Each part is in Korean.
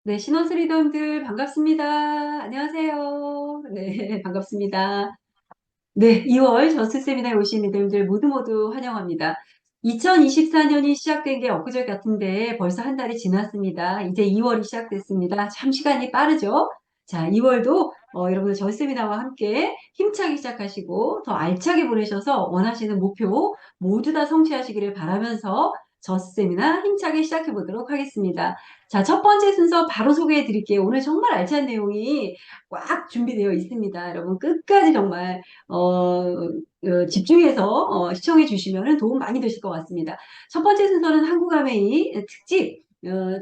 네, 신원스 리더님들 반갑습니다. 안녕하세요. 네, 반갑습니다. 네, 2월 저스 세미나에 오신 리더님들 모두 환영합니다. 2024년이 시작된 게 엊그제 같은데 벌써 한 달이 지났습니다. 이제 2월이 시작됐습니다. 참 시간이 빠르죠? 자, 2월도 여러분들 저스 세미나와 함께 힘차게 시작하시고 더 알차게 보내셔서 원하시는 목표 모두 다 성취하시기를 바라면서 저스 세미나 힘차게 시작해 보도록 하겠습니다. 자, 첫 번째 순서 바로 소개해 드릴게요. 오늘 정말 알찬 내용이 꽉 준비되어 있습니다. 여러분 끝까지 정말 집중해서 시청해 주시면 도움 많이 되실 것 같습니다. 첫 번째 순서는 한국 아메이 특집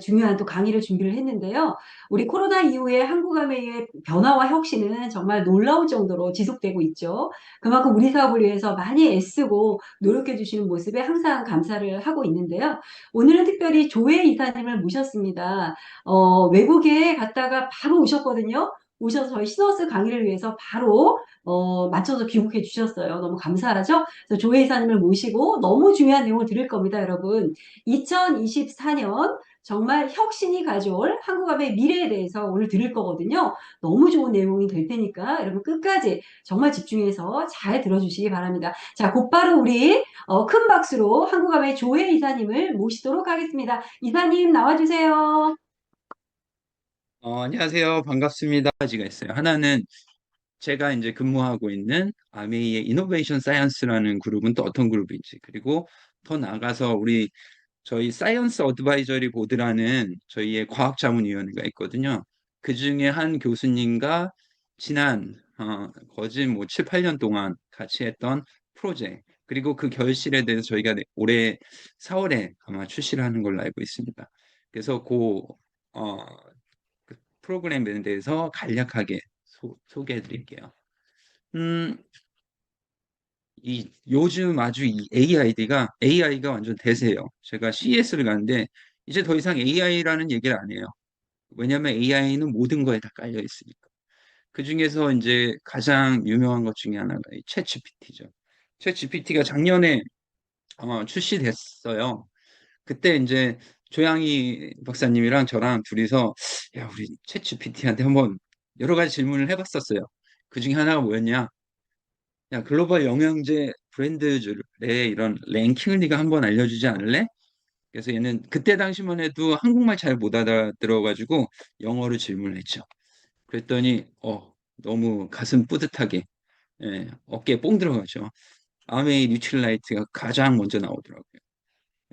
중요한 또 강의를 준비를 했는데요. 우리 코로나 이후에 한국 아메이의 변화와 혁신은 정말 놀라울 정도로 지속되고 있죠. 그만큼 우리 사업을 위해서 많이 애쓰고 노력해 주시는 모습에 항상 감사를 하고 있는데요. 오늘은 특별히 조혜 이사님을 모셨습니다. 외국에 갔다가 바로 오셨거든요. 오셔서 저희 시너스 강의를 위해서 바로 맞춰서 귀국해 주셨어요. 너무 감사하죠? 그래서 조혜 이사님을 모시고 너무 중요한 내용을 들을 겁니다, 여러분. 2024년 정말 혁신이 가져올 한국화의 미래에 대해서 오늘 들을 거거든요. 너무 좋은 내용이 될 테니까 여러분 끝까지 정말 집중해서 잘 들어주시기 바랍니다. 자, 곧바로 우리 큰 박수로 한국화의 조혜 이사님을 모시도록 하겠습니다. 이사님 나와주세요. 안녕하세요. 반갑습니다. 가지가 있어요. 하나는 제가 이제 근무하고 있는 아메이의 이노베이션 사이언스라는 그룹은 또 어떤 그룹인지, 그리고 더 나아가서 저희 사이언스 어드바이저리 보드라는 저희의 과학자문위원회가 있거든요. 그 중에 한 교수님과 지난 거진 뭐 7, 8년 동안 같이 했던 프로젝트, 그리고 그 결실에 대해서 저희가 올해 4월에 아마 출시를 하는 걸로 알고 있습니다. 그래서 어, 그 프로그램에 대해서 간략하게 소개해 드릴게요. 음, 요즘 아주 이 AI가 완전 대세예요. 제가 CES를 가는데 이제 더 이상 AI라는 얘기를 안 해요. 왜냐하면 AI는 모든 거에 다 깔려 있으니까. 그 중에서 이제 가장 유명한 것 중에 하나가 이 챗GPT죠. 챗GPT가 작년에 출시됐어요. 그때 이제 조양희 박사님이랑 저랑 둘이서 야, 우리 챗GPT한테 한번 여러 가지 질문을 해봤었어요. 그 중에 하나가 뭐였냐? 야, 글로벌 영양제 브랜드들의 이런 랭킹을 네가 한번 알려주지 않을래? 그래서 얘는 그때 당시만 해도 한국말 잘 못 알아들어가지고 영어로 질문을 했죠. 그랬더니 너무 가슴 뿌듯하게 어깨에 뽕 들어가죠. 아메이 뉴트릴라이트가 가장 먼저 나오더라고요.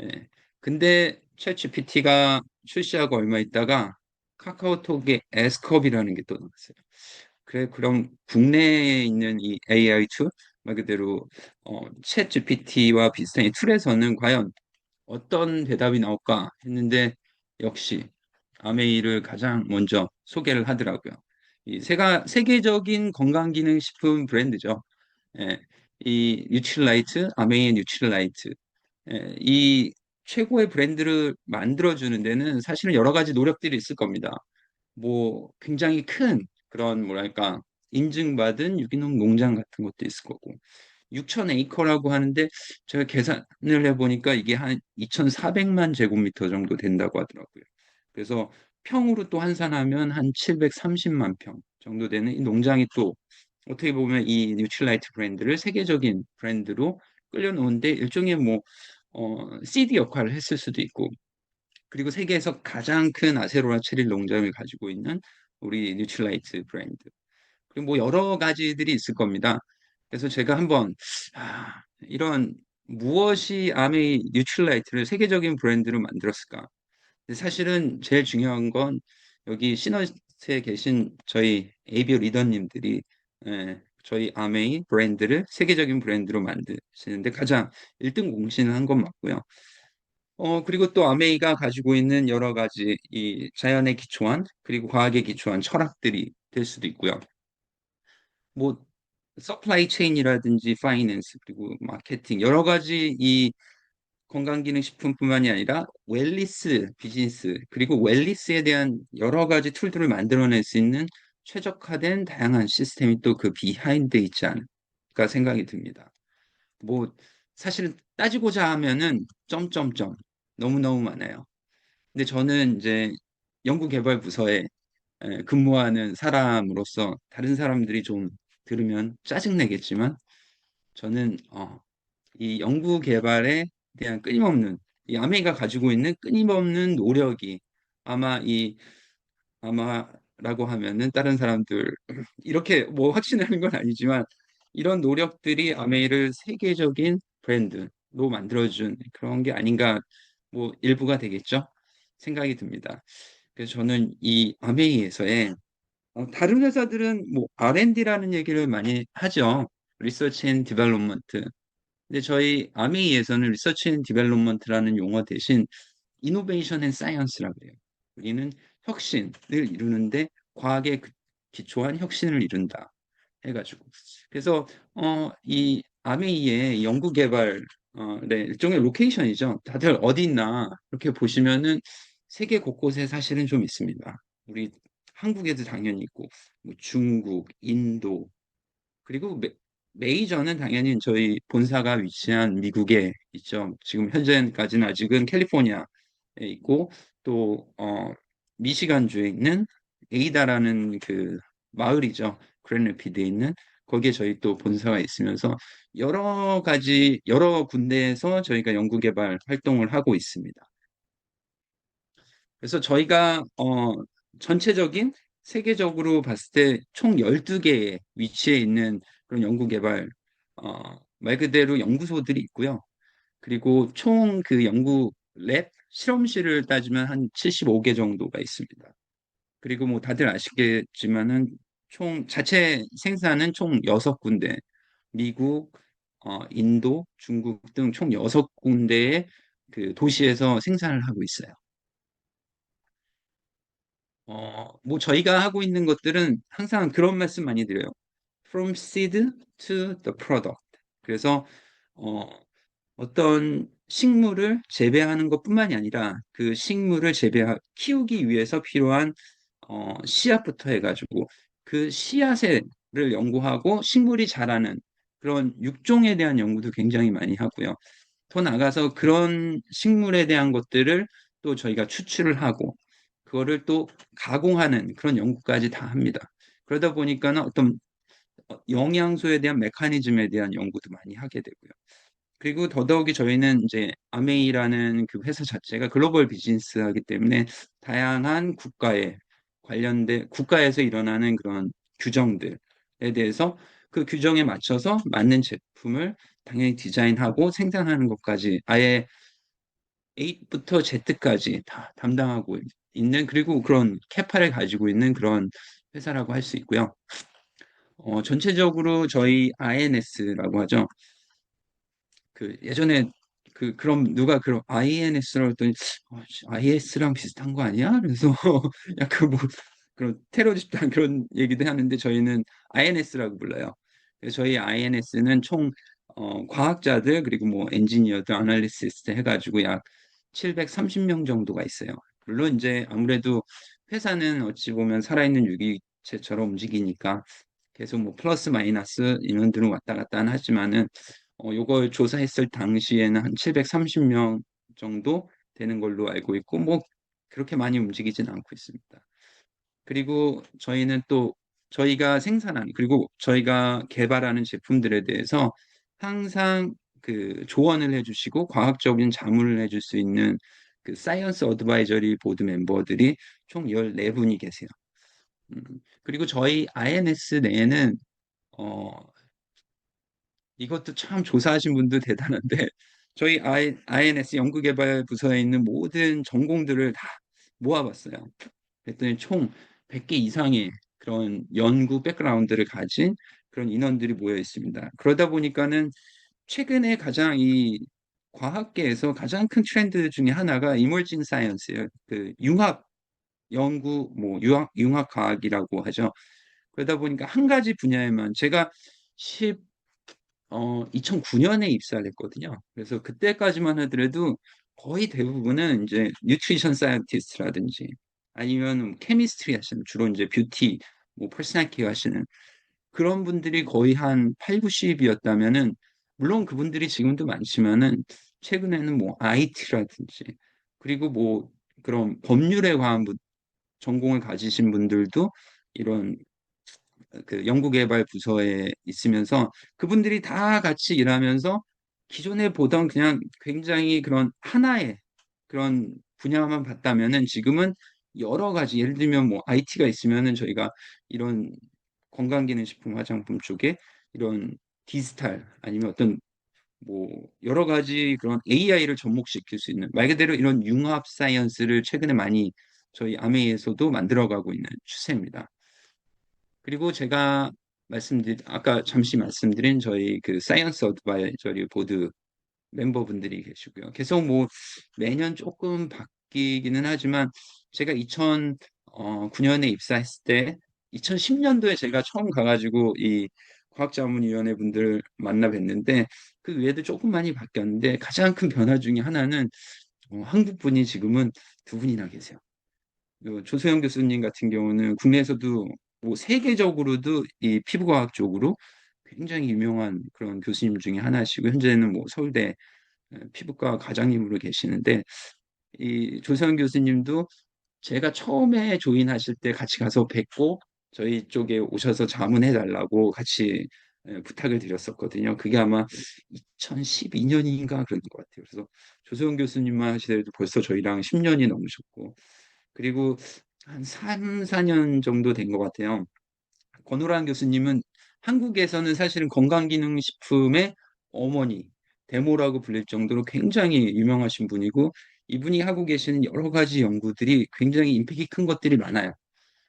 예. 근데 챗GPT가 출시하고 얼마 있다가 카카오톡의 에스컵이라는 게 또 나왔어요. 그래, 그럼 국내에 있는 이 AI 툴, 말 그대로 챗GPT와 비슷한 이 툴에서는 과연 어떤 대답이 나올까 했는데 역시 아메이를 가장 먼저 소개를 하더라고요. 이 세계적인 건강기능식품 브랜드죠. 예, 이 뉴트릴라이트, 아메이의 뉴트릴라이트. 이 최고의 브랜드를 만들어주는 데는 사실은 여러 가지 노력들이 있을 겁니다. 뭐 굉장히 큰 그런 뭐랄까 인증받은 유기농 농장 같은 것도 있을 거고 6천 에이커라고 하는데 제가 계산을 해보니까 이게 한 2,400만 제곱미터 정도 된다고 하더라고요. 그래서 평으로 또 환산하면 한 730만 평 정도 되는 이 농장이 또 어떻게 보면 이 뉴트릴라이트 브랜드를 세계적인 브랜드로 끌려놓은데 일종의 뭐 CD 역할을 했을 수도 있고 그리고 세계에서 가장 큰 아세로라 체리 농장을 가지고 있는 우리 뉴트릴라이트 브랜드. 그리고 뭐 여러 가지들이 있을 겁니다. 그래서 제가 한번 이런 무엇이 아메이 뉴트릴라이트를 세계적인 브랜드로 만들었을까? 근데 사실은 제일 중요한 건 여기 시너스에 계신 저희 ABO 리더님들이 저희 아메이 브랜드를 세계적인 브랜드로 만드시는데 가장 1등 공신을 한 건 맞고요. 그리고 또 아메이가 가지고 있는 여러 가지 이 자연에 기초한 그리고 과학에 기초한 철학들이 될 수도 있고요. 뭐 서플라이 체인이라든지 파이낸스 그리고 마케팅 여러 가지 이 건강기능식품뿐만이 아니라 웰리스 비즈니스 그리고 웰리스에 대한 여러 가지 툴들을 만들어낼 수 있는 최적화된 다양한 시스템이 또 그 비하인드에 있지 않을까 생각이 듭니다. 뭐 사실은 따지고자 하면은 점점점 너무너무 많아요. 근데 저는 이제 연구개발부서에 근무하는 사람으로서 다른 사람들이 좀 들으면 짜증내겠지만 저는 이 연구 개발에 대한 끊임없는 이 아메이가 가지고 있는 끊임없는 노력이 아마 이 아마라고 하면은 다른 사람들 이렇게 뭐 확신하는 건 아니지만 이런 노력들이 아메이를 세계적인 브랜드로 만들어준 그런 게 아닌가 뭐 일부가 되겠죠 생각이 듭니다. 그래서 저는 이 아메이에서의 다른 회사들은 뭐 R&D라는 얘기를 많이 하죠. 리서치 앤 디벨롭먼트. 근데 저희 아메이에서는 리서치 앤 디벨롭먼트라는 용어 대신 이노베이션 앤 사이언스라고 그래요. 우리는 혁신을 이루는데 과학에 기초한 혁신을 이룬다 해가지고 그래서 이 아메이의 연구개발 네, 일종의 로케이션이죠. 다들 어디 있나 이렇게 보시면은 세계 곳곳에 사실은 좀 있습니다. 우리 한국에도 당연히 있고 뭐 중국, 인도 그리고 메이저는 당연히 저희 본사가 위치한 미국에 있죠. 지금 현재까지는 아직은 캘리포니아에 있고 또 미시간주에 있는 에이다라는 그 마을이죠. 그랜래피드에 있는 거기에 저희 또 본사가 있으면서 여러 가지 여러 군데에서 저희가 연구개발 활동을 하고 있습니다. 그래서 저희가 전체적인 세계적으로 봤을 때 총 12개의 위치에 있는 그런 연구개발 말 그대로 연구소들이 있고요. 그리고 총 그 연구 랩 실험실을 따지면 한 75개 정도가 있습니다. 그리고 뭐 다들 아시겠지만은 총 자체 생산은 총 6군데, 미국, 인도, 중국 등 총 6군데의 그 도시에서 생산을 하고 있어요. 뭐 저희가 하고 있는 것들은 항상 그런 말씀 많이 드려요. From seed to the product. 그래서 어, 어떤 식물을 재배하는 것뿐만이 아니라 그 식물을 키우기 위해서 필요한 씨앗부터 해가지고 그 씨앗을 연구하고 식물이 자라는 그런 육종에 대한 연구도 굉장히 많이 하고요. 더 나가서 그런 식물에 대한 것들을 또 저희가 추출을 하고 그거를 또 가공하는 그런 연구까지 다 합니다. 그러다 보니까는 어떤 영양소에 대한 메커니즘에 대한 연구도 많이 하게 되고요. 그리고 더더욱이 저희는 이제 아메이라는 그 회사 자체가 글로벌 비즈니스하기 때문에 다양한 국가에서 일어나는 그런 규정들에 대해서 그 규정에 맞춰서 맞는 제품을 당연히 디자인하고 생산하는 것까지 아예 A부터 Z까지 다 담당하고 있는 그리고 그런 캐파를 가지고 있는 그런 회사라고 할 수 있고요. 전체적으로 저희 INS라고 하죠. 그 예전에 그럼 누가 그럼 INS라고 했더니 IS랑 비슷한 거 아니야? 그래서 약간 뭐 그런 테러 집단 그런 얘기도 하는데 저희는 INS라고 불러요. 그래서 저희 INS는 총 과학자들 그리고 뭐 엔지니어들, 아날리스트 해가지고 약 730명 정도가 있어요. 물론 이제 아무래도 회사는 어찌 보면 살아있는 유기체처럼 움직이니까 계속 뭐 플러스 마이너스 인원들은 왔다 갔다 하지만은 요걸 조사했을 당시에는 한 730명 정도 되는 걸로 알고 있고 뭐 그렇게 많이 움직이진 않고 있습니다. 그리고 저희는 또 저희가 생산하는 그리고 저희가 개발하는 제품들에 대해서 항상 그 조언을 해주시고 과학적인 자문을 해줄 수 있는 그 사이언스 어드바이저리 보드 멤버들이 총 14분이 계세요. 그리고 저희 INS 내에는 어, 이것도 참 조사하신 분도 대단한데 저희 INS 연구개발 부서에 있는 모든 전공들을 다 모아봤어요. 그랬더니 총 100개 이상의 그런 연구 백그라운드를 가진 그런 인원들이 모여 있습니다. 그러다 보니까는 최근에 가장 이 과학계에서 가장 큰 트렌드 중에 하나가 이머징 사이언스예요. 그 융합 연구, 뭐 융합 과학이라고 하죠. 그러다 보니까 한 가지 분야에만 제가 2009년에 입사를 했거든요. 그래서 그때까지만 하더라도 거의 대부분은 이제 뉴트리션 사이언티스트라든지 아니면 케미스트리 하시는 주로 이제 뷰티, 뭐 퍼스널 케어 하시는 그런 분들이 거의 한 8, 90이었다면은 물론 그분들이 지금도 많지만은 최근에는 뭐 IT라든지 그리고 뭐 그런 법률에 관한 분 전공을 가지신 분들도 이런 그 연구개발 부서에 있으면서 그분들이 다 같이 일하면서 기존에 보던 그냥 굉장히 그런 하나의 그런 분야만 봤다면은 지금은 여러 가지 예를 들면 뭐 IT가 있으면은 저희가 이런 건강기능식품 화장품 쪽에 이런 디지털 아니면 어떤 뭐 여러 가지 그런 AI를 접목시킬 수 있는 말 그대로 이런 융합 사이언스를 최근에 많이 저희 아메이에서도 만들어가고 있는 추세입니다. 그리고 제가 아까 잠시 말씀드린 저희 그 사이언스 어드바이저리 보드 멤버분들이 계시고요. 계속 뭐 매년 조금 바뀌기는 하지만 제가 2009년에 입사했을 때 2010년도에 제가 처음 가가지고 이 과학자문위원회 분들 만나 뵀는데 그 외에도 조금 많이 바뀌었는데 가장 큰 변화 중에 하나는 한국 분이 지금은 두 분이나 계세요. 조소영 교수님 같은 경우는 국내에서도 뭐 세계적으로도 이 피부과학 쪽으로 굉장히 유명한 그런 교수님 중에 하나시고 현재는 뭐 서울대 피부과 과장님으로 계시는데 이 조소영 교수님도 제가 처음에 조인하실 때 같이 가서 뵙고 저희 쪽에 오셔서 자문해 달라고 같이 부탁을 드렸었거든요. 그게 아마 2012년인가 그런 것 같아요. 그래서 조소영 교수님만 하시더라도 벌써 저희랑 10년이 넘으셨고 그리고 한 3, 4년 정도 된 것 같아요. 권오란 교수님은 한국에서는 사실은 건강기능식품의 어머니, 데모라고 불릴 정도로 굉장히 유명하신 분이고 이분이 하고 계시는 여러 가지 연구들이 굉장히 임팩이 큰 것들이 많아요.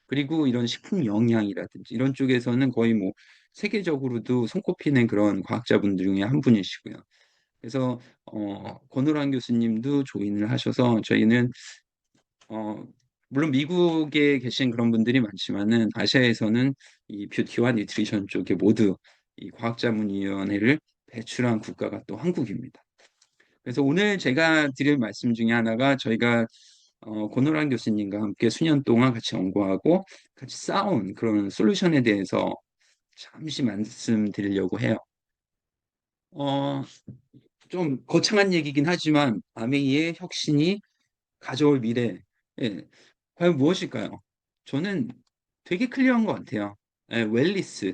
그리고 이런 식품 영양이라든지 이런 쪽에서는 거의 뭐 세계적으로도 손꼽히는 그런 과학자분들 중에 한 분이시고요. 그래서 권오란 교수님도 조인을 하셔서 저희는 어, 물론 미국에 계신 그런 분들이 많지만은 아시아에서는 이 뷰티와 뉴트리션 쪽에 모두 이 과학자문위원회를 배출한 국가가 또 한국입니다. 그래서 오늘 제가 드릴 말씀 중에 하나가 저희가 권오란 교수님과 함께 수년 동안 같이 연구하고 같이 쌓아온 그런 솔루션에 대해서 잠시 말씀드리려고 해요. 어, 좀 거창한 얘기긴 하지만 아메이의 혁신이 가져올 미래, 예, 과연 무엇일까요? 저는 되게 클리어한 것 같아요. 예, 웰리스,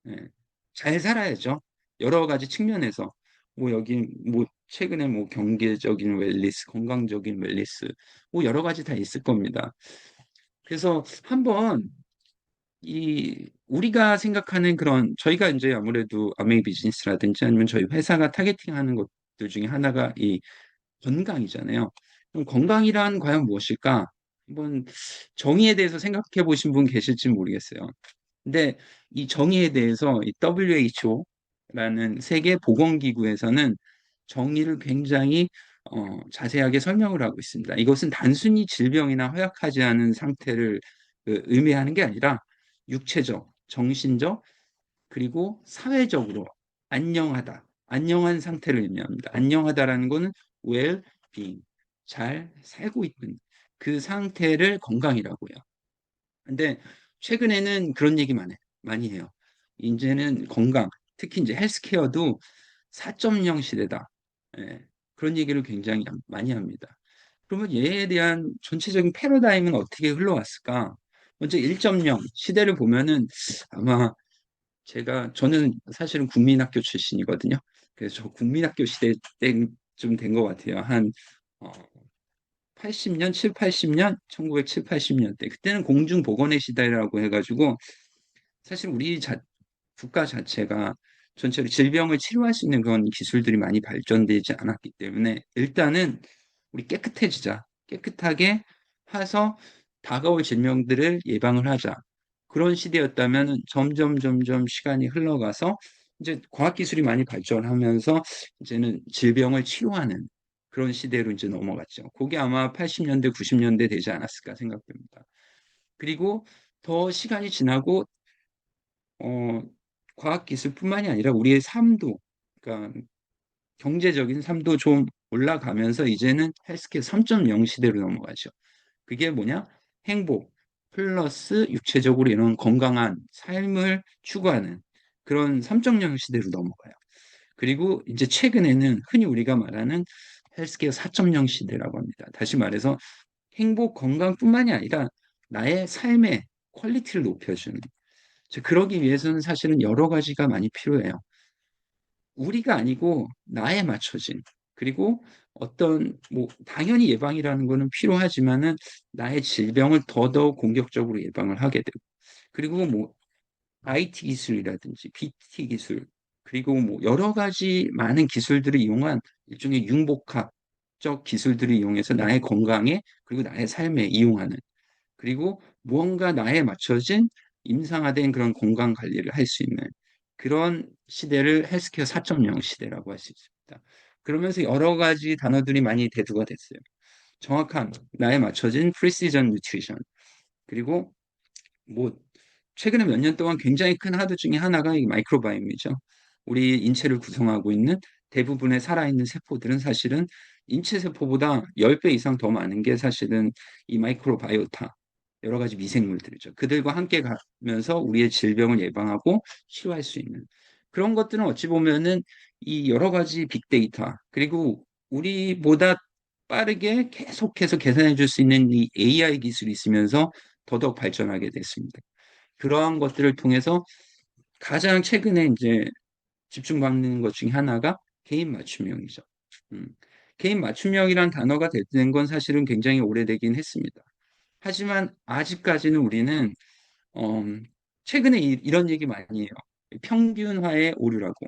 예, 잘 살아야죠. 여러 가지 측면에서 뭐 여기 뭐 최근에 뭐 경제적인 웰리스, 건강적인 웰리스, 뭐 여러 가지 다 있을 겁니다. 그래서 한번 이 우리가 생각하는 그런 저희가 이제 아무래도 아메이 비즈니스라든지 아니면 저희 회사가 타겟팅하는 것들 중에 하나가 이 건강이잖아요. 그럼 건강이란 과연 무엇일까? 한번 정의에 대해서 생각해 보신 분 계실지 모르겠어요. 근데 이 정의에 대해서 이 WHO라는 세계 보건기구에서는 정의를 굉장히 자세하게 설명을 하고 있습니다. 이것은 단순히 질병이나 허약하지 않은 상태를 의미하는 게 아니라 육체적, 정신적, 그리고 사회적으로 안녕하다. 안녕한 상태를 의미합니다. 안녕하다라는 거는 well-being, 잘 살고 있는 그 상태를 건강이라고 해요. 근데 최근에는 그런 얘기 많이 해요. 이제는 건강, 특히 이제 헬스케어도 4.0 시대다. 예, 그런 얘기를 굉장히 많이 합니다. 그러면 얘에 대한 전체적인 패러다임은 어떻게 흘러왔을까? 먼저 1.0 시대를 보면은 아마 저는 사실은 국민학교 출신이거든요. 그래서 저 국민학교 시대 때좀 된 것 같아요. 한 어, 80년, 7, 80년, 1970, 80년대. 그때는 공중보건의 시대라고 해가지고 사실 국가 자체가 전체로 질병을 치료할 수 있는 그런 기술들이 많이 발전되지 않았기 때문에 일단은 우리 깨끗해지자. 깨끗하게 해서 다가올 질병들을 예방을 하자. 그런 시대였다면 점점 시간이 흘러가서 이제 과학기술이 많이 발전하면서 이제는 질병을 치료하는 그런 시대로 이제 넘어갔죠. 그게 아마 80년대, 90년대 되지 않았을까 생각됩니다. 그리고 더 시간이 지나고 어, 과학기술뿐만이 아니라 우리의 삶도, 그러니까 경제적인 삶도 좀 올라가면서 이제는 헬스케어 3.0 시대로 넘어가죠. 그게 뭐냐? 행복 플러스 육체적으로 이런 건강한 삶을 추구하는 그런 3.0 시대로 넘어가요. 그리고 이제 최근에는 흔히 우리가 말하는 헬스케어 4.0 시대라고 합니다. 다시 말해서 행복 건강뿐만이 아니라 나의 삶의 퀄리티를 높여주는. 그러기 위해서는 사실은 여러 가지가 많이 필요해요. 우리가 아니고 나에 맞춰진, 그리고 어떤 뭐 당연히 예방이라는 거는 필요하지만은 나의 질병을 더더욱 공격적으로 예방을 하게 되고, 그리고 뭐 IT 기술이라든지 BT 기술, 그리고 뭐 여러 가지 많은 기술들을 이용한 일종의 융복합적 기술들을 이용해서 나의 건강에, 그리고 나의 삶에 이용하는, 그리고 무언가 나에 맞춰진 임상화된 그런 건강 관리를 할 수 있는 그런 시대를 헬스케어 4.0 시대라고 할 수 있습니다. 그러면서 여러 가지 단어들이 많이 대두가 됐어요. 정확한 나에 맞춰진 프리시전 뉴트리션, 그리고 뭐 최근에 몇 년 동안 굉장히 큰 하드 중에 하나가 이 마이크로바이옴이죠. 우리 인체를 구성하고 있는 대부분의 살아있는 세포들은 사실은 인체 세포보다 10배 이상 더 많은 게 사실은 이 마이크로바이오타, 여러 가지 미생물들이죠. 그들과 함께 가면서 우리의 질병을 예방하고 치료할 수 있는 그런 것들은 어찌 보면은 이 여러 가지 빅데이터, 그리고 우리보다 빠르게 계속해서 계산해 줄 수 있는 이 AI 기술이 있으면서 더더욱 발전하게 됐습니다. 그러한 것들을 통해서 가장 최근에 이제 집중받는 것 중에 하나가 개인 맞춤형이죠. 음. 개인 맞춤형이란 단어가 된 건 사실은 굉장히 오래되긴 했습니다. 하지만 아직까지는 우리는 어, 최근에 런 얘기 많이 해요. 평균화의 오류라고.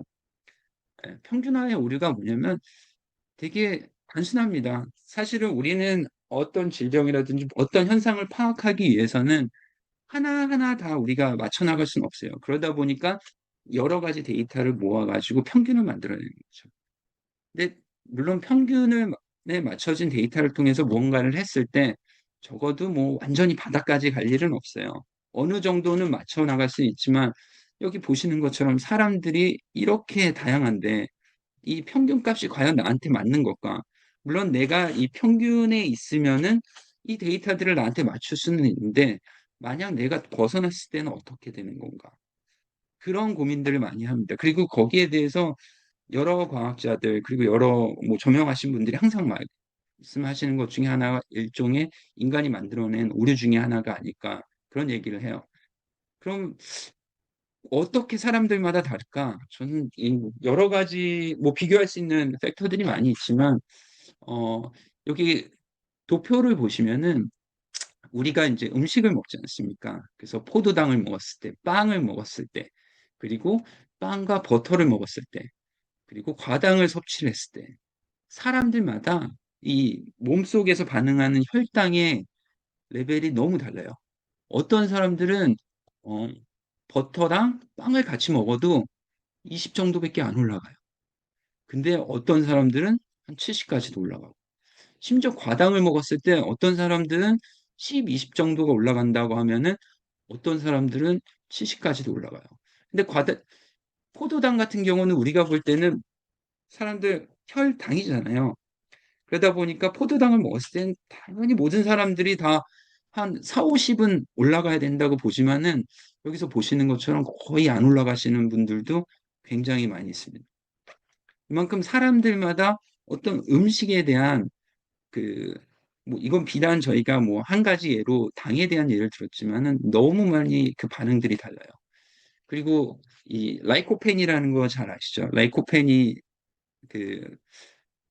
평균화의 오류가 뭐냐면 되게 단순합니다. 사실은 우리는 어떤 질병이라든지 어떤 현상을 파악하기 위해서는 하나하나 다 우리가 맞춰 나갈 수는 없어요. 그러다 보니까 여러 가지 데이터를 모아가지고 평균을 만들어내는 거죠. 근데 물론 평균에 맞춰진 데이터를 통해서 무언가를 했을 때 적어도 뭐 완전히 바닥까지 갈 일은 없어요. 어느 정도는 맞춰 나갈 수 있지만 여기 보시는 것처럼 사람들이 이렇게 다양한데 이 평균값이 과연 나한테 맞는 것과, 물론 내가 이 평균에 있으면은 이 데이터들을 나한테 맞출 수는 있는데 만약 내가 벗어났을 때는 어떻게 되는 건가? 그런 고민들을 많이 합니다. 그리고 거기에 대해서 여러 과학자들, 그리고 여러 뭐 저명하신 분들이 항상 말씀하시는 것 중에 하나가 일종의 인간이 만들어낸 오류 중에 하나가 아닐까, 그런 얘기를 해요. 그럼 어떻게 사람들마다 다를까? 저는 이 여러 가지 뭐 비교할 수 있는 팩터들이 많이 있지만 어 여기 도표를 보시면은 우리가 이제 음식을 먹지 않습니까? 그래서 포도당을 먹었을 때, 빵을 먹었을 때, 그리고 빵과 버터를 먹었을 때, 그리고 과당을 섭취를 했을 때 사람들마다 이 몸속에서 반응하는 혈당의 레벨이 너무 달라요. 어떤 사람들은 어, 버터랑 빵을 같이 먹어도 20 정도밖에 안 올라가요. 근데 어떤 사람들은 한 70까지도 올라가고, 심지어 과당을 먹었을 때 어떤 사람들은 10, 20 정도가 올라간다고 하면은 어떤 사람들은 70까지도 올라가요. 근데 포도당 같은 경우는 우리가 볼 때는 사람들 혈당이잖아요. 그러다 보니까 포도당을 먹었을 땐 당연히 모든 사람들이 다 한 4, 50은 올라가야 된다고 보지만은 여기서 보시는 것처럼 거의 안 올라가시는 분들도 굉장히 많이 있습니다. 이만큼 사람들마다 어떤 음식에 대한 그, 뭐, 이건 비단 저희가 뭐 한 가지 예로 당에 대한 예를 들었지만은 너무 많이 그 반응들이 달라요. 그리고 이 라이코펜이라는 거 잘 아시죠? 라이코펜이 그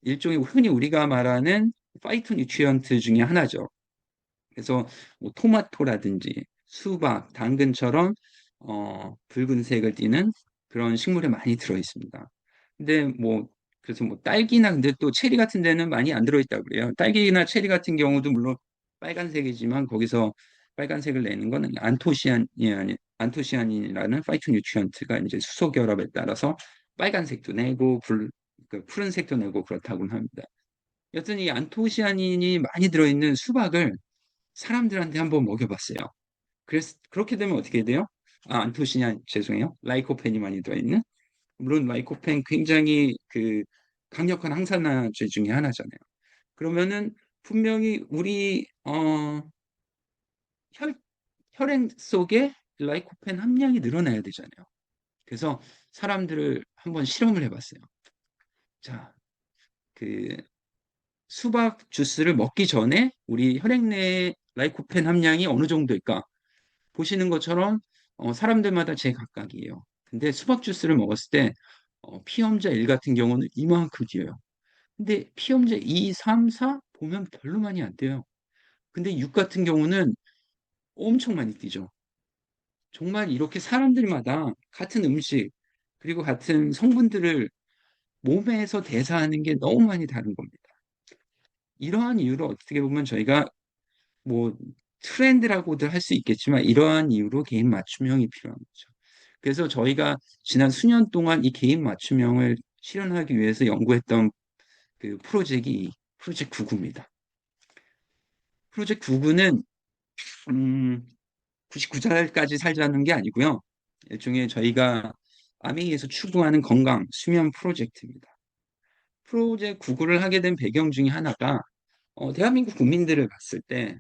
일종의 흔히 우리가 말하는 파이토 뉴트리언트 중에 하나죠. 그래서 뭐 토마토라든지 수박, 당근처럼 붉은색을 띠는 그런 식물에 많이 들어 있습니다. 근데 뭐 그래서 뭐 딸기나 근데 또 체리 같은 데는 많이 안 들어 있다고 그래요. 딸기나 체리 같은 경우도 물론 빨간색이지만 거기서 빨간색을 내는 건 안토시아닌이라는 파이토뉴트리언트가 이제 수소 결합에 따라서 빨간색도 내고 그 푸른색도 내고 그렇다고 합니다. 여튼 이 안토시아닌이 많이 들어있는 수박을 사람들한테 한번 먹여봤어요. 그렇게 되면 어떻게 돼요? 안토시아닌, 죄송해요. 라이코펜이 많이 들어있는. 물론 라이코펜 굉장히 그 강력한 항산화제 중에 하나잖아요. 그러면은 분명히 우리 혈 혈액 속에 라이코펜 함량이 늘어나야 되잖아요. 그래서 사람들을 한번 실험을 해봤어요. 자, 그 수박 주스를 먹기 전에 우리 혈액 내에 라이코펜 함량이 어느 정도일까? 보시는 것처럼 사람들마다 제각각이에요. 근데 수박 주스를 먹었을 때 피험자 1 같은 경우는 이만큼 뛰어요. 근데 피험자 2, 3, 4 보면 별로 많이 안 뛰어요. 근데 6 같은 경우는 엄청 많이 뛰죠. 정말 이렇게 사람들마다 같은 음식 그리고 같은 성분들을 몸에서 대사하는 게 너무 많이 다른 겁니다. 이러한 이유로 어떻게 보면 저희가 뭐 트렌드라고들 할 수 있겠지만 이러한 이유로 개인 맞춤형이 필요한 거죠. 그래서 저희가 지난 수년 동안 이 개인 맞춤형을 실현하기 위해서 연구했던 그 프로젝트 99입니다. 프로젝트 99는 99살까지 살자는 게 아니고요. 일종의 저희가 아메이에서 추구하는 건강 수면 프로젝트입니다. 프로젝트 99를 하게 된 배경 중에 하나가 대한민국 국민들을 봤을 때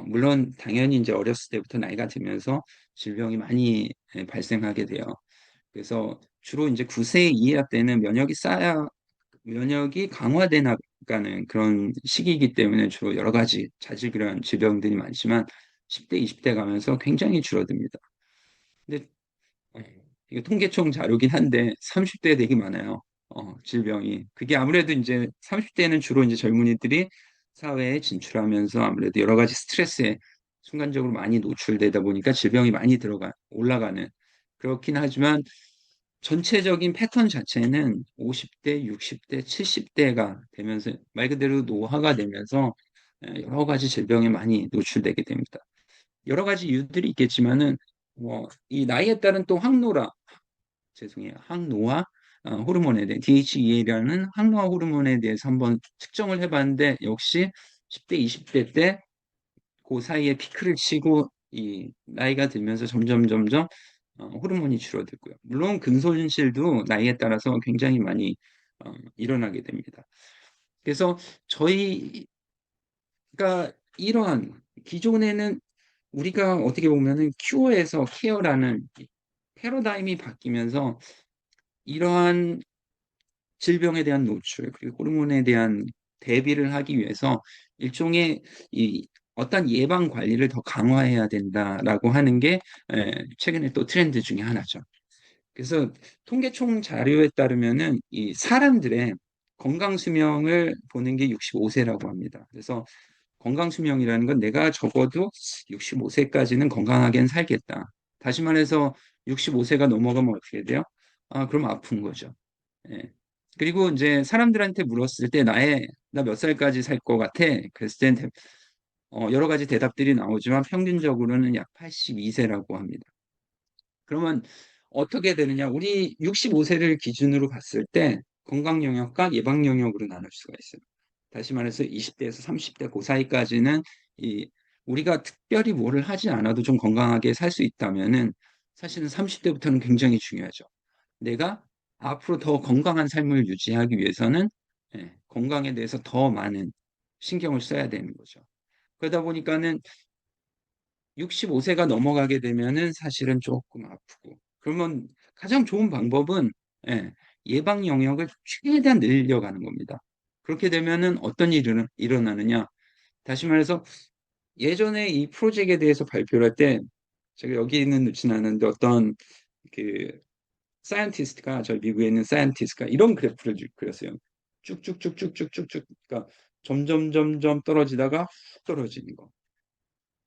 물론 당연히 이제 어렸을 때부터 나이가 들면서 질병이 많이 발생하게 돼요. 그래서 주로 이제 9세 이하 때는 면역이 강화돼 나가는 그런 시기이기 때문에 주로 여러 가지 자질그러운 질병들이 많지만 10대, 20대 가면서 굉장히 줄어듭니다. 근데 어, 이게 통계청 자료긴 한데 30대에 되게 많아요. 질병이. 그게 아무래도 이제 30대는 주로 이제 젊은이들이 사회에 진출하면서 아무래도 여러 가지 스트레스에 순간적으로 많이 노출되다 보니까 질병이 많이 올라가는 그렇긴 하지만 전체적인 패턴 자체는 50대, 60대, 70대가 되면서 말 그대로 노화가 되면서 여러 가지 질병에 많이 노출되게 됩니다. 여러 가지 이유들이 있겠지만은 이 나이에 따른 또 죄송해요. 항노화 호르몬에 대해 DHEA라는 항노화 호르몬에 대해서 한번 측정을 해봤는데 역시 10대, 20대 때 그 사이에 피크를 치고 이 나이가 들면서 점점 호르몬이 줄어들고요. 물론 근손실도 나이에 따라서 굉장히 많이 일어나게 됩니다. 그래서 저희가 이러한 기존에는 우리가 어떻게 보면은 큐어에서 케어라는 패러다임이 바뀌면서 이러한 질병에 대한 노출 그리고 호르몬에 대한 대비를 하기 위해서 일종의 이 어떤 예방 관리를 더 강화해야 된다라고 하는 게 최근에 또 트렌드 중에 하나죠. 그래서 통계청 자료에 따르면은 이 사람들의 건강 수명을 보는 게 65세라고 합니다. 그래서 건강 수명이라는 건 내가 적어도 65세까지는 건강하게 살겠다. 다시 말해서 65세가 넘어가면 어떻게 돼요? 그럼 아픈 거죠. 예. 그리고 이제 사람들한테 물었을 때 나 몇 살까지 살 것 같아? 그랬을 땐 여러 가지 대답들이 나오지만 평균적으로는 약 82세라고 합니다. 그러면 어떻게 되느냐? 우리 65세를 기준으로 봤을 때 건강 영역과 예방 영역으로 나눌 수가 있어요. 다시 말해서 20대에서 30대 그 사이까지는 이 우리가 특별히 뭐를 하지 않아도 좀 건강하게 살 수 있다면은 사실은 30대부터는 굉장히 중요하죠. 내가 앞으로 더 건강한 삶을 유지하기 위해서는 건강에 대해서 더 많은 신경을 써야 되는 거죠. 그러다 보니까는 65세가 넘어가게 되면은 사실은 조금 아프고 그러면 가장 좋은 방법은 예, 예방 영역을 최대한 늘려가는 겁니다. 그렇게 되면은 어떤 일이 일어나느냐? 다시 말해서 예전에 이 프로젝트에 대해서 발표를 할 때 제가 여기 있는 놓지는 않았는데 어떤 그 사이언티스트가 저희 미국에 있는 사이언티스트가 이런 그래프를 그렸어요. 쭉쭉쭉쭉쭉쭉쭉 그러니까 점점 떨어지다가 훅 떨어지는 거.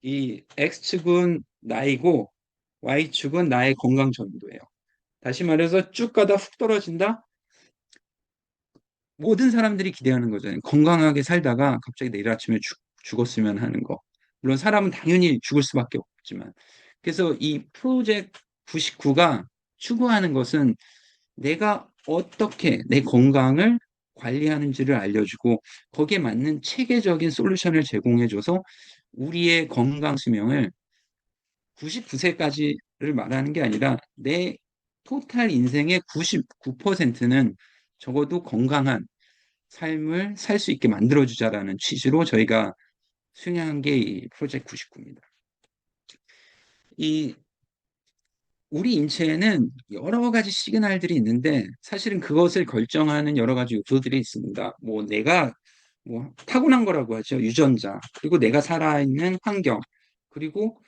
이 X축은 나이고 Y축은 나의 건강 정도예요. 다시 말해서 쭉 가다 훅 떨어진다? 모든 사람들이 기대하는 거잖아요. 건강하게 살다가 갑자기 내일 아침에 죽었으면 하는 거. 물론 사람은 당연히 죽을 수밖에 없지만. 그래서 이 프로젝트 99가 추구하는 것은 내가 어떻게 내 건강을 관리하는지를 알려주고 거기에 맞는 체계적인 솔루션을 제공해줘서 우리의 건강 수명을 99세까지를 말하는 게 아니라 내 토탈 인생의 99%는 적어도 건강한 삶을 살 수 있게 만들어주자라는 취지로 저희가 수행한 게 이 프로젝트 99입니다. 이 우리 인체에는 여러 가지 시그널들이 있는데 사실은 그것을 결정하는 여러 가지 요소들이 있습니다. 뭐 내가 뭐 타고난 거라고 하죠. 유전자, 그리고 내가 살아있는 환경, 그리고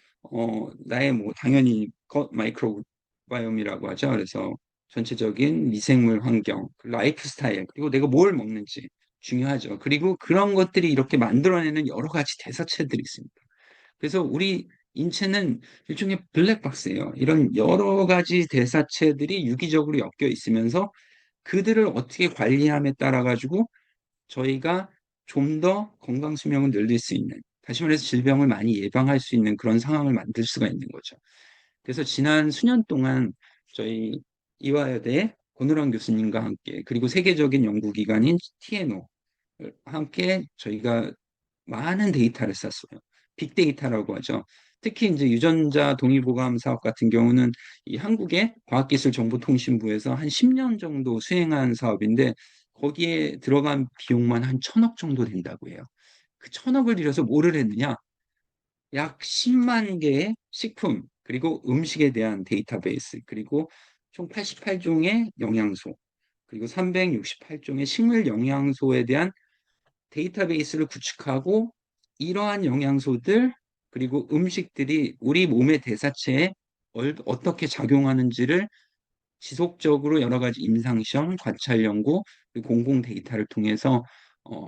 나의 뭐 당연히 것 마이크로바이옴이라고 하죠. 그래서 전체적인 미생물 환경, 그 라이프 스타일, 그리고 내가 뭘 먹는지 중요하죠. 그리고 그런 것들이 이렇게 만들어내는 여러 가지 대사체들이 있습니다. 그래서 우리 인체는 일종의 블랙박스예요. 이런 여러 가지 대사체들이 유기적으로 엮여 있으면서 그들을 어떻게 관리함에 따라 가지고 저희가 좀 더 건강 수명을 늘릴 수 있는, 다시 말해서 질병을 많이 예방할 수 있는 그런 상황을 만들 수가 있는 거죠. 그래서 지난 수년 동안 저희 이화여대 권우랑 교수님과 함께, 그리고 세계적인 연구기관인 TNO 함께 저희가 많은 데이터를 쌌어요. 빅데이터라고 하죠. 특히 이제 유전자 동의보감 사업 같은 경우는 이 한국의 과학기술정보통신부에서 한 10년 정도 수행한 사업인데, 거기에 들어간 비용만 한 1,000억 정도 된다고 해요. 그 1,000억을 들여서 뭐를 했느냐? 약 10만 개의 식품, 그리고 음식에 대한 데이터베이스, 그리고 총 88종의 영양소, 그리고 368종의 식물 영양소에 대한 데이터베이스를 구축하고, 이러한 영양소들 그리고 음식들이 우리 몸의 대사체에 어떻게 작용하는지를 지속적으로 여러 가지 임상시험, 관찰 연구, 그리고 공공 데이터를 통해서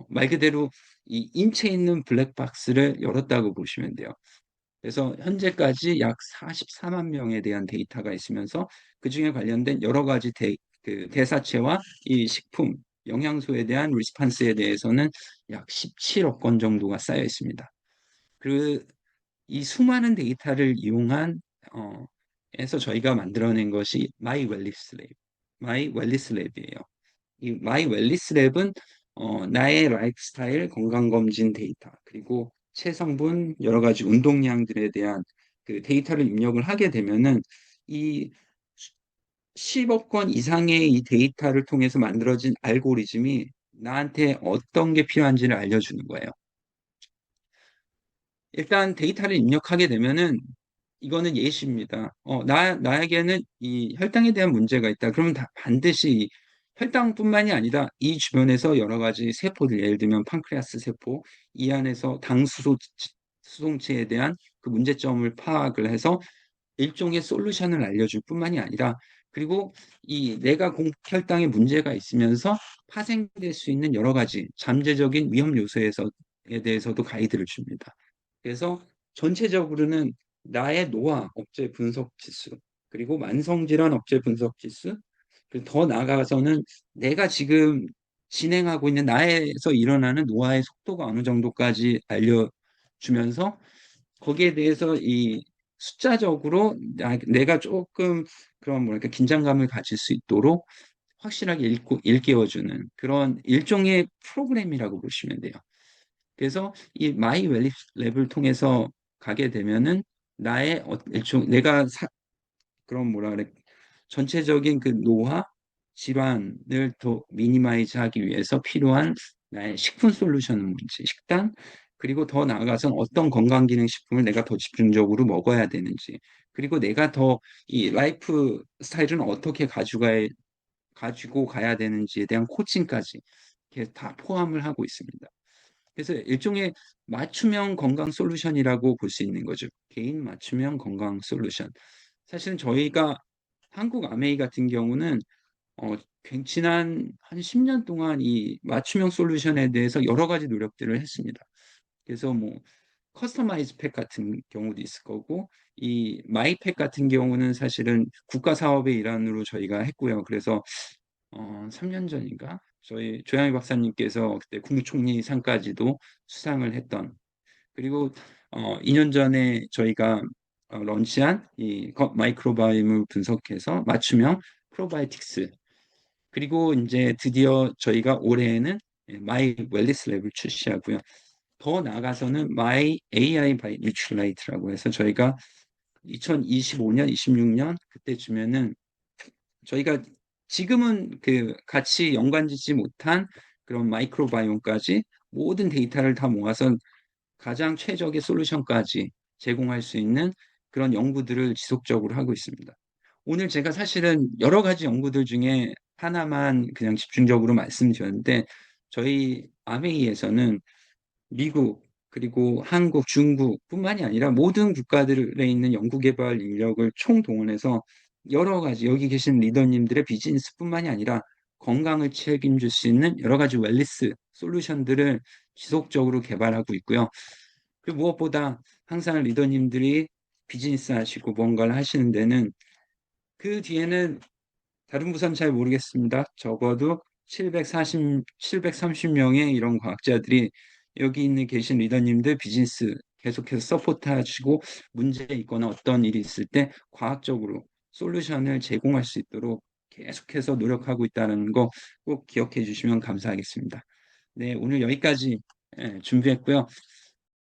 말 그대로 이 인체에 있는 블랙박스를 열었다고 보시면 돼요. 그래서 현재까지 약 44만 명에 대한 데이터가 있으면서 그중에 관련된 여러 가지 그 대사체와 이 식품, 영양소에 대한 리스판스에 대해서는 약 17억 건 정도가 쌓여 있습니다. 그 이 수많은 데이터를 이용한 해서 저희가 만들어낸 것이 마이 웰리스 랩, 마이 웰리스 랩이에요. 이 마이 웰리스 랩은 나의 라이프 스타일 건강 검진 데이터, 그리고 체성분 여러 가지 운동량들에 대한 그 데이터를 입력을 하게 되면은 이 10억 건 이상의 이 데이터를 통해서 만들어진 알고리즘이 나한테 어떤 게 필요한지를 알려주는 거예요. 일단 데이터를 입력하게 되면은 이거는 예시입니다. 나에게는 이 혈당에 대한 문제가 있다. 그러면 반드시 이 혈당뿐만이 아니라 이 주변에서 여러 가지 세포들, 예를 들면 판크레아스 세포, 이 안에서 수송체에 대한 그 문제점을 파악을 해서 일종의 솔루션을 알려줄 뿐만이 아니라, 그리고 이 내가 혈당에 문제가 있으면서 파생될 수 있는 여러 가지 잠재적인 위험 요소에 대해서도 가이드를 줍니다. 그래서 전체적으로는 나의 노화 억제 분석 지수, 그리고 만성질환 억제 분석 지수, 그리고 더 나아가서는 내가 지금 진행하고 있는 나에서 일어나는 노화의 속도가 어느 정도까지 알려주면서, 거기에 대해서 이 숫자적으로 내가 조금 그런 뭐랄까 긴장감을 가질 수 있도록 확실하게 일깨워주는 그런 일종의 프로그램이라고 보시면 돼요. 그래서 이 마이 웰리 랩을 통해서 가게 되면은 나의 내가 그런 뭐라 그래, 전체적인 그 노화 질환을 더 미니마이즈 하기 위해서 필요한 나의 식품 솔루션은 뭔지, 식단, 그리고 더 나아가서는 어떤 건강기능식품을 내가 더 집중적으로 먹어야 되는지, 그리고 내가 더 이 라이프 스타일은 어떻게 가지고 가야 되는지에 대한 코칭까지 이렇게 다 포함을 하고 있습니다. 그래서 일종의 맞춤형 건강 솔루션이라고 볼 수 있는 거죠. 개인 맞춤형 건강 솔루션. 사실은 저희가 한국 아메이 같은 경우는 어, 지난 한 10년 동안 이 맞춤형 솔루션에 대해서 여러 가지 노력들을 했습니다. 그래서 뭐 커스터마이즈 팩 같은 경우도 있을 거고, 이 마이팩 같은 경우는 사실은 국가 사업의 일환으로 저희가 했고요. 그래서 3년 전인가 저희 조양희 박사님께서 그때 국무총리 상까지도 수상을 했던, 그리고 2년 전에 저희가 런치한 이 마이크로바이옴을 분석해서 맞춤형 프로바이오틱스, 그리고 이제 드디어 저희가 올해에는 마이 웰리스 랩을 출시하고요. 더 나아가서는 마이 AI 바이 뉴트럴라이트라고 해서 저희가 2025년, 26년 그때쯤에는 저희가 지금은 그 같이 연관짓지 못한 그런 마이크로바이옴까지 모든 데이터를 다 모아서 가장 최적의 솔루션까지 제공할 수 있는 그런 연구들을 지속적으로 하고 있습니다. 오늘 제가 사실은 여러 가지 연구들 중에 하나만 그냥 집중적으로 말씀드렸는데, 저희 아메이에서는 미국, 그리고 한국, 중국뿐만이 아니라 모든 국가들에 있는 연구개발 인력을 총동원해서 여러 가지 여기 계신 리더님들의 비즈니스뿐만이 아니라 건강을 책임질 수 있는 여러 가지 웰니스 솔루션들을 지속적으로 개발하고 있고요. 그리고 무엇보다 항상 리더님들이 비즈니스 하시고 뭔가를 하시는 데는 그 뒤에는 다른 부서는 잘 모르겠습니다. 적어도 730명의 이런 과학자들이 여기 있는 계신 리더님들 비즈니스 계속해서 서포트하시고 문제 있거나 어떤 일이 있을 때 과학적으로 솔루션을 제공할 수 있도록 계속해서 노력하고 있다는 거 꼭 기억해 주시면 감사하겠습니다. 네, 오늘 여기까지 준비했고요.